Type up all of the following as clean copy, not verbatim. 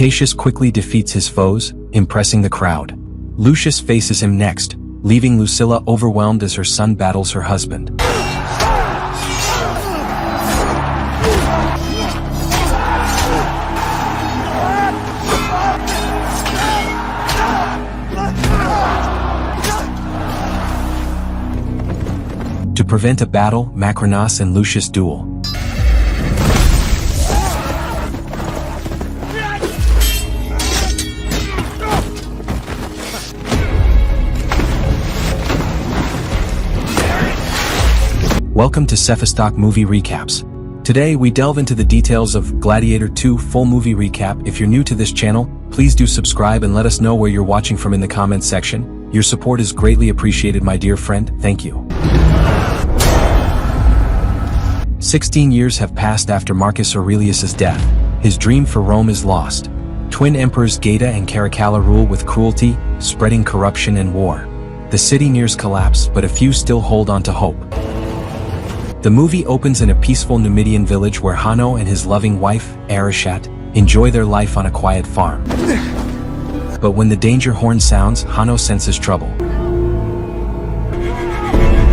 Acacius quickly defeats his foes, impressing the crowd. Lucius faces him next, leaving Lucilla overwhelmed as her son battles her husband. To prevent a battle, Macronos and Lucius duel. Welcome to Cephastock Movie Recaps. Today we delve into the details of Gladiator 2 full movie recap. If you're new to this channel, please do subscribe and let us know where you're watching from in the comments section. Your support is greatly appreciated, my dear friend. Thank you. 16 years have passed after Marcus Aurelius's death. His dream for Rome is lost. Twin emperors Geta and Caracalla rule with cruelty, spreading corruption and war. The city nears collapse, but a few still hold on to hope. The movie opens in a peaceful Numidian village where Hanno and his loving wife, Arichat, enjoy their life on a quiet farm. But when the danger horn sounds, Hanno senses trouble.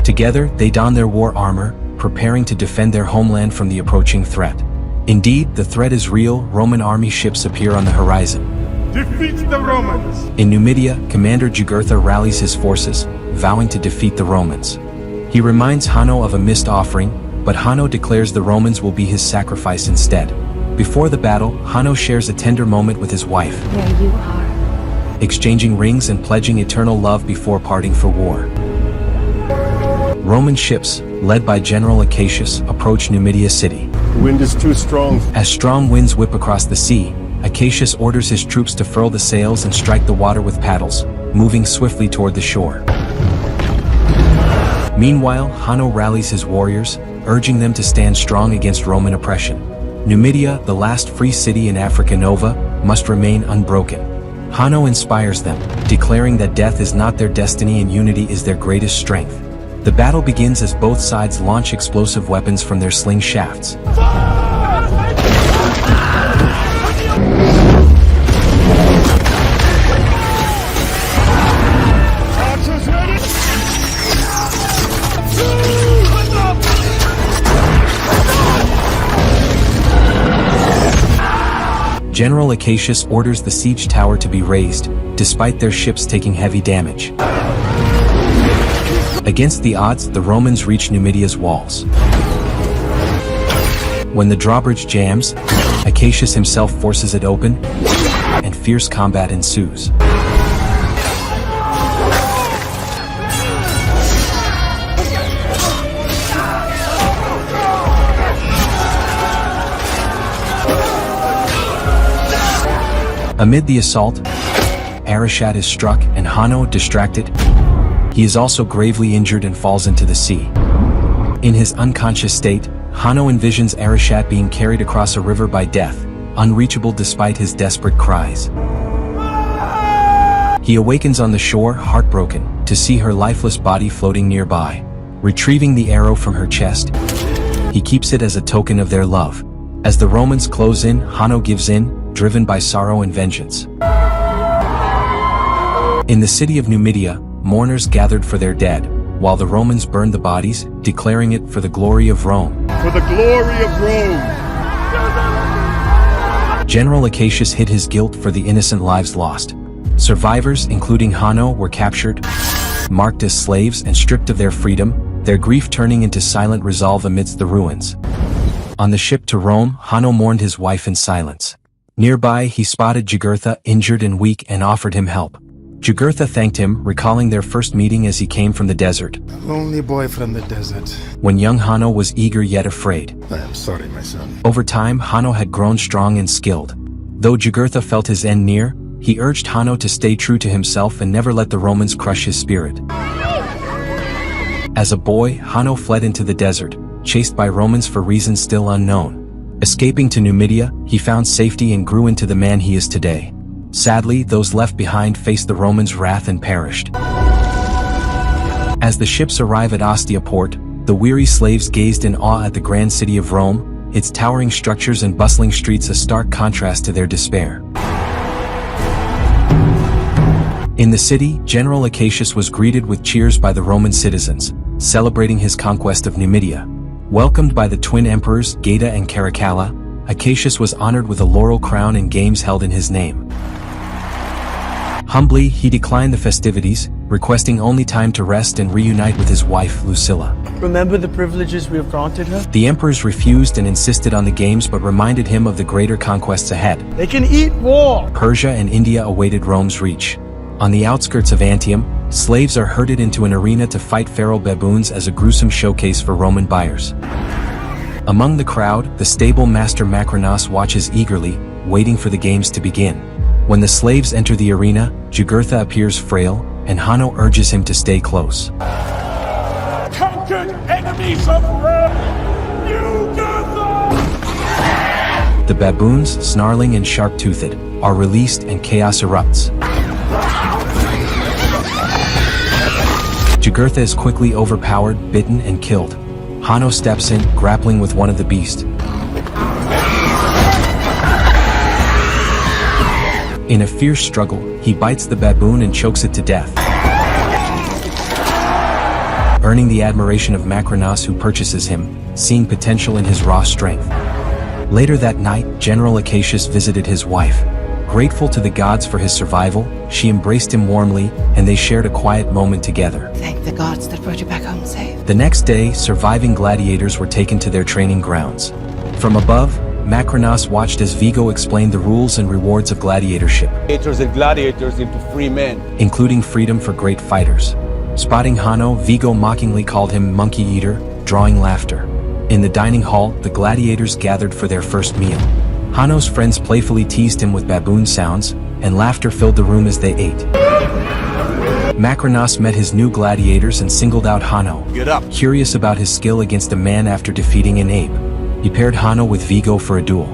Together, they don their war armor, preparing to defend their homeland from the approaching threat. Indeed, the threat is real. Roman army ships appear on the horizon. Defeat the Romans! In Numidia, Commander Jugurtha rallies his forces, vowing to defeat the Romans. He reminds Hanno of a missed offering, but Hanno declares the Romans will be his sacrifice instead. Before the battle, Hanno shares a tender moment with his wife. There you are. Exchanging rings and pledging eternal love before parting for war. Roman ships, led by General Acacius, approach Numidia city. The wind is too strong. As strong winds whip across the sea, Acacius orders his troops to furl the sails and strike the water with paddles, moving swiftly toward the shore. Meanwhile, Hanno rallies his warriors, urging them to stand strong against Roman oppression. Numidia, the last free city in Africa Nova, must remain unbroken. Hanno inspires them, declaring that death is not their destiny and unity is their greatest strength. The battle begins as both sides launch explosive weapons from their sling shafts. General Acacius orders the siege tower to be razed, despite their ships taking heavy damage. Against the odds, the Romans reach Numidia's walls. When the drawbridge jams, Acacius himself forces it open, and fierce combat ensues. Amid the assault, Arichat is struck and Hanno, distracted, he is also gravely injured and falls into the sea. In his unconscious state, Hanno envisions Arichat being carried across a river by death, unreachable despite his desperate cries. He awakens on the shore, heartbroken, to see her lifeless body floating nearby. Retrieving the arrow from her chest, he keeps it as a token of their love. As the Romans close in, Hanno gives in, driven by sorrow and vengeance. In the city of Numidia, mourners gathered for their dead, while the Romans burned the bodies, declaring it for the glory of Rome. For the glory of Rome! General Acacius hid his guilt for the innocent lives lost. Survivors, including Hanno, were captured, marked as slaves and stripped of their freedom, their grief turning into silent resolve amidst the ruins. On the ship to Rome, Hanno mourned his wife in silence. Nearby, he spotted Jugurtha, injured and weak, and offered him help. Jugurtha thanked him, recalling their first meeting as he came from the desert. A lonely boy from the desert. When young Hanno was eager yet afraid. I am sorry, my son. Over time, Hanno had grown strong and skilled. Though Jugurtha felt his end near, he urged Hanno to stay true to himself and never let the Romans crush his spirit. As a boy, Hanno fled into the desert, chased by Romans for reasons still unknown. Escaping to Numidia, he found safety and grew into the man he is today. Sadly, those left behind faced the Romans' wrath and perished. As the ships arrive at Ostia port, the weary slaves gazed in awe at the grand city of Rome, its towering structures and bustling streets a stark contrast to their despair. In the city, General Acacius was greeted with cheers by the Roman citizens, celebrating his conquest of Numidia. Welcomed by the twin emperors, Geta and Caracalla, Acacius was honored with a laurel crown and games held in his name. Humbly, he declined the festivities, requesting only time to rest and reunite with his wife, Lucilla. Remember the privileges we have granted her? The emperors refused and insisted on the games but reminded him of the greater conquests ahead. They can eat war! Persia and India awaited Rome's reach. On the outskirts of Antium, slaves are herded into an arena to fight feral baboons as a gruesome showcase for Roman buyers. Among the crowd, the stable master Macronos watches eagerly, waiting for the games to begin. When the slaves enter the arena, Jugurtha appears frail, and Hanno urges him to stay close. Conquered enemies of Rome! Jugurtha! The baboons, snarling and sharp-toothed, are released and chaos erupts. Jugurtha is quickly overpowered, bitten and killed. Hanno steps in, grappling with one of the beasts. In a fierce struggle, he bites the baboon and chokes it to death, earning the admiration of Macronos, who purchases him, seeing potential in his raw strength. Later that night, General Acacius visited his wife. Grateful to the gods for his survival, she embraced him warmly, and they shared a quiet moment together. Thank the gods that brought you back home safe. The next day, surviving gladiators were taken to their training grounds. From above, Macronos watched as Vigo explained the rules and rewards of gladiatorship, And gladiators into free men. including freedom for great fighters. Spotting Hanno, Vigo mockingly called him monkey eater, drawing laughter. In the dining hall, the gladiators gathered for their first meal. Hanno's friends playfully teased him with baboon sounds, and laughter filled the room as they ate. Macronos met his new gladiators and singled out Hanno. Get up. Curious about his skill against a man after defeating an ape, he paired Hanno with Vigo for a duel.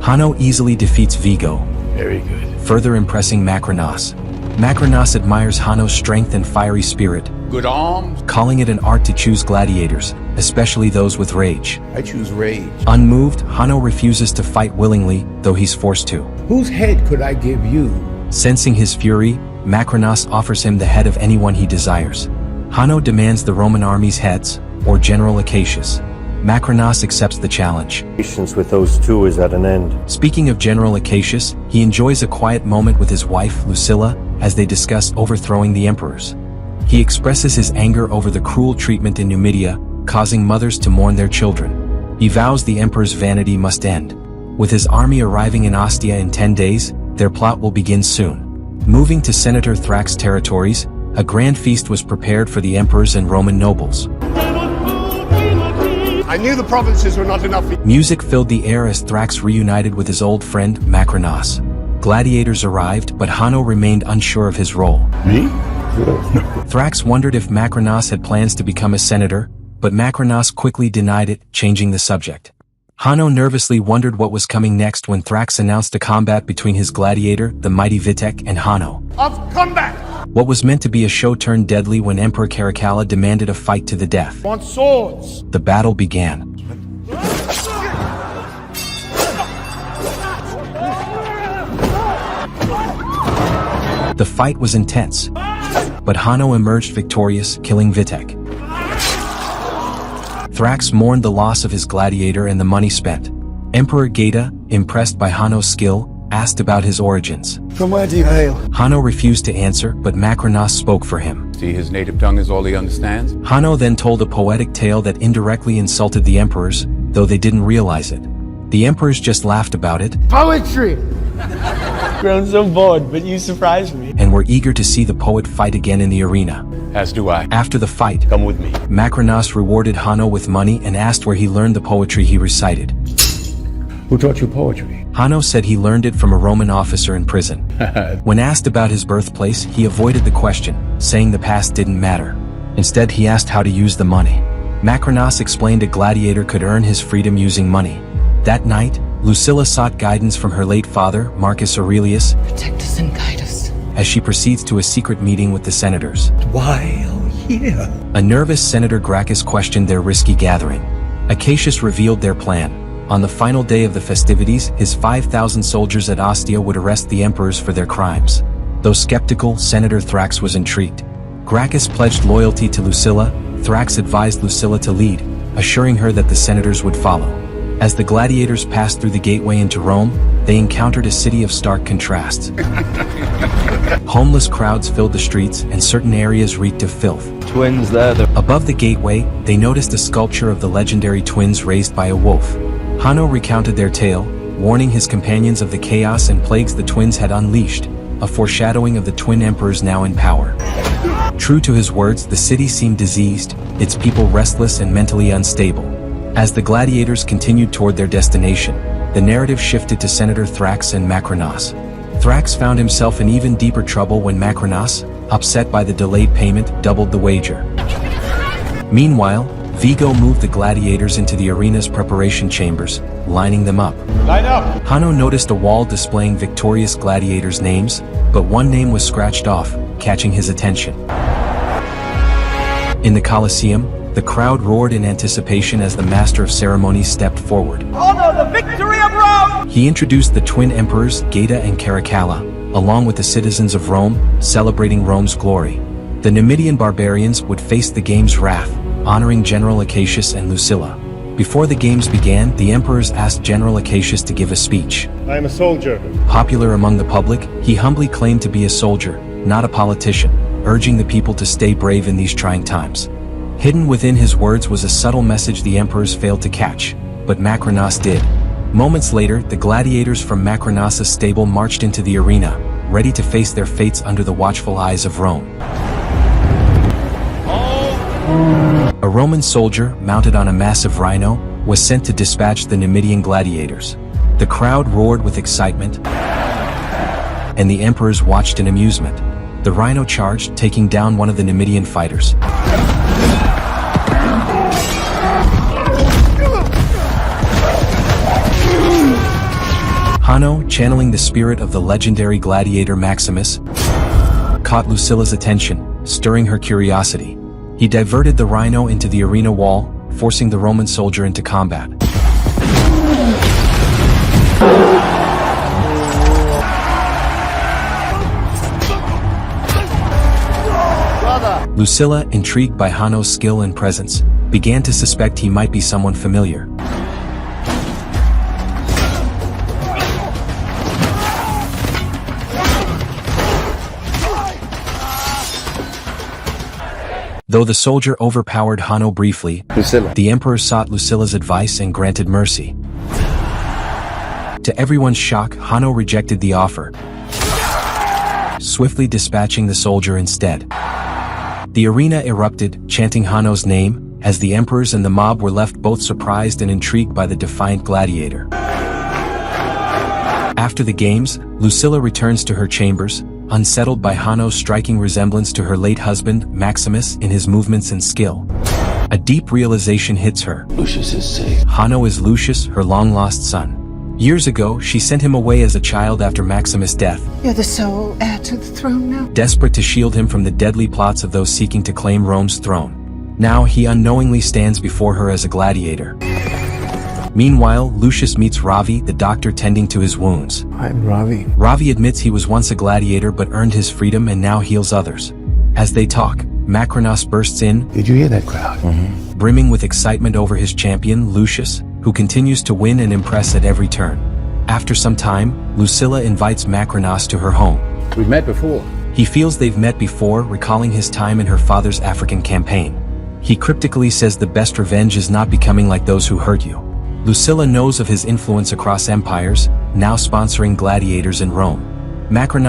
Hanno easily defeats Vigo, Very good. further impressing Macronos. Macronos admires Hanno's strength and fiery spirit, Good arms. calling it an art to choose gladiators, especially those with rage. I choose rage. Unmoved, Hanno refuses to fight willingly, though he's forced to. Whose head could I give you? Sensing his fury, Macronos offers him the head of anyone he desires. Hanno demands the Roman army's heads, or General Acacius. Macronos accepts the challenge. Patience with those two is at an end. Speaking of General Acacius, he enjoys a quiet moment with his wife, Lucilla, as they discuss overthrowing the emperors. He expresses his anger over the cruel treatment in Numidia, causing mothers to mourn their children. He vows the emperor's vanity must end. With his army arriving in Ostia in 10 days, their plot will begin soon. Moving to Senator Thrax's territories, a grand feast was prepared for the emperors and Roman nobles. I knew the provinces were not enough. Music filled the air as Thrax reunited with his old friend, Macronos. Gladiators arrived, but Hanno remained unsure of his role. Me? Thrax wondered if Macronos had plans to become a senator, but Macronos quickly denied it, changing the subject. Hanno nervously wondered what was coming next when Thrax announced a combat between his gladiator, the mighty Vitek, and Hanno. Of combat! What was meant to be a show turned deadly when Emperor Caracalla demanded a fight to the death. Want swords! The battle began. The fight was intense, but Hanno emerged victorious, killing Vitek. Thrax mourned the loss of his gladiator and the money spent. Emperor Geta, impressed by Hanno's skill, asked about his origins. From where do you hail? Hanno refused to answer, but Macronos spoke for him. See, his native tongue is all he understands. Hanno then told a poetic tale that indirectly insulted the emperors, though they didn't realize it. The emperors just laughed about it Poetry! Grown so bored, but you surprised me. and were eager to see the poet fight again in the arena. As do I. After the fight, Come with me. Macronos rewarded Hanno with money and asked where he learned the poetry he recited. Who taught you poetry? Hanno said he learned it from a Roman officer in prison. When asked about his birthplace, he avoided the question, saying the past didn't matter. Instead, he asked how to use the money. Macronos explained a gladiator could earn his freedom using money. That night, Lucilla sought guidance from her late father, Marcus Aurelius, Protect us and guide us. as she proceeds to a secret meeting with the senators. While here? A nervous Senator Gracchus questioned their risky gathering. Acacius revealed their plan. On the final day of the festivities, his 5,000 soldiers at Ostia would arrest the emperors for their crimes. Though skeptical, Senator Thrax was intrigued. Gracchus pledged loyalty to Lucilla. Thrax advised Lucilla to lead, assuring her that the senators would follow. As the gladiators passed through the gateway into Rome, they encountered a city of stark contrasts. Homeless crowds filled the streets, and certain areas reeked of filth. Twins there. Above the gateway, they noticed a sculpture of the legendary twins raised by a wolf. Hanno recounted their tale, warning his companions of the chaos and plagues the twins had unleashed, a foreshadowing of the twin emperors now in power. True to his words, the city seemed diseased, its people restless and mentally unstable. As the gladiators continued toward their destination, the narrative shifted to Senator Thrax and Macronos. Thrax found himself in even deeper trouble when Macronos, upset by the delayed payment, doubled the wager. Meanwhile, Vigo moved the gladiators into the arena's preparation chambers, lining them up. Line up! Hanno noticed a wall displaying victorious gladiators' names, but one name was scratched off, catching his attention. In the Colosseum, the crowd roared in anticipation as the master of ceremonies stepped forward. Honor the victory of Rome! He introduced the twin emperors, Gaeta and Caracalla, along with the citizens of Rome, celebrating Rome's glory. The Numidian barbarians would face the game's wrath, honoring General Acacius and Lucilla. Before the games began, the emperors asked General Acacius to give a speech. I am a soldier. Popular among the public, he humbly claimed to be a soldier, not a politician, urging the people to stay brave in these trying times. Hidden within his words was a subtle message the emperors failed to catch, but Macronos did. Moments later, the gladiators from Macronos' stable marched into the arena, ready to face their fates under the watchful eyes of Rome. A Roman soldier, mounted on a massive rhino, was sent to dispatch the Numidian gladiators. The crowd roared with excitement, and the emperors watched in amusement. The rhino charged, taking down one of the Numidian fighters. Hanno, channeling the spirit of the legendary gladiator Maximus, caught Lucilla's attention, stirring her curiosity. He diverted the rhino into the arena wall, forcing the Roman soldier into combat. Lucilla, intrigued by Hanno's skill and presence, began to suspect he might be someone familiar. Though the soldier overpowered Hanno briefly, the emperor sought Lucilla's advice and granted mercy. To everyone's shock, Hanno rejected the offer, swiftly dispatching the soldier instead. The arena erupted, chanting Hanno's name, as the emperors and the mob were left both surprised and intrigued by the defiant gladiator. After the games, Lucilla returns to her chambers, unsettled by Hanno's striking resemblance to her late husband, Maximus, in his movements and skill. A deep realization hits her. Lucius is safe. Hanno is Lucius, her long-lost son. Years ago, she sent him away as a child after Maximus' death, You're the sole heir to the throne now. desperate to shield him from the deadly plots of those seeking to claim Rome's throne. Now he unknowingly stands before her as a gladiator. Meanwhile, Lucius meets Ravi, the doctor tending to his wounds. I'm Ravi. Ravi admits he was once a gladiator but earned his freedom and now heals others. As they talk, Macronos bursts in, Did you hear that crowd? brimming with excitement over his champion, Lucius, who continues to win and impress at every turn. After some time, Lucilla invites Macronos to her home. We've met before. He feels they've met before, recalling his time in her father's African campaign. He cryptically says the best revenge is not becoming like those who hurt you. Lucilla knows of his influence across empires, now sponsoring gladiators in Rome. Macronos